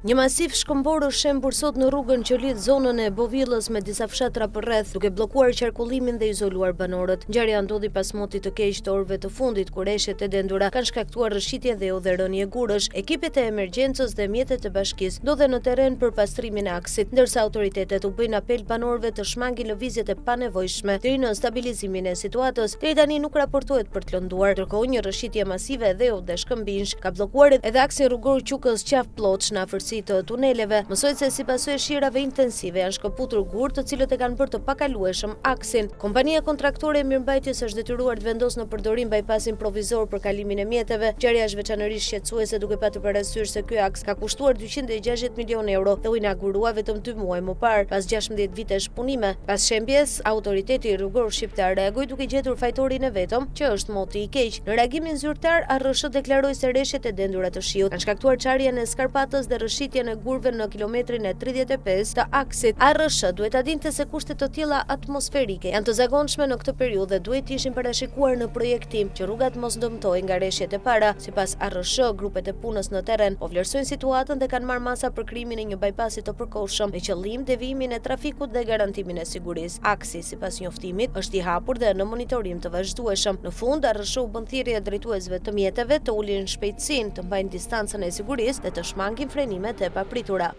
Një masiv shkëmbor është shembur sot në rrugën që lidh zonën e Bovillës me disa fshatra përreth, duke bllokuar qarkullimin dhe izoluar banorët. Ngjarja ndodhi pas motit të keq të orëve të fundit, kur eshjet e dendura kanë shkaktuar rrëshqitje dhe dhe rënje gurësh. Ekipet e emergjencës dhe mjetet e bashkisë ndodhen në terren për pastrimin e aksit, ndërsa autoritetet u bëjnë apel banorëve të shmangin lëvizjet e panevojshme deri në stabilizimin e situatës. Deri tani nuk raportohet për të lënduar, ndërkohë një rrëshqitje masive dhe shkëmbinj ka bllokuar edhe aksin rrugor Qukës-Qafë-Ploç në afërsi të tuneleve. Mësohet se si pasojë e shirave intensive janë shkëputur gurë të cilët e kanë bërë të pakalueshëm aksin. Kompania kontraktore e mirëmbajtjes është detyruar të vendosë në përdorim bypassin provizor për kalimin e mjeteve. Ngjarja është veçanërisht shqetësuese duke patur parasysh se ky aks ka kushtuar 260 milionë euro dhe u inaugurua vetëm 2 muaj më parë, pas 16 vitesh punime. Pas shembjes, autoriteti rrugor shqiptar reagoi duke gjetur fajtorin e vetëm, që është moti i keq. Në reagimin zyrtar, ARSH deklaroi se rreshtet e dendura të shiut kanë shkaktuar çarjen e skarpatës dhe rrëshqitjen e gurëve në kilometrin e 35 të aksit. ARSH duhet ta dinte se kushtet të tilla atmosferike janë të zakonshme në këtë periudhë dhe duhet të ishin parashikuar në projektim që rrugat mos dëmtojnë nga rreshjet e para. Sipas ARSH, grupet e punës në terren po vlerësojnë situatën dhe kanë marrë masa për krijimin e një bypassi të përkohshëm me qëllim devijimin e trafikut dhe garantimin e sigurisë. Aksi, sipas njoftimit, është i hapur dhe në monitorim të vazhdueshëm. Në fund, ARSH u bën thirrje drejtuesve të mjeteve të ulin shpejtësinë, të mbajnë distancën e sigurisë dhe të shmangin frenimet e papritura.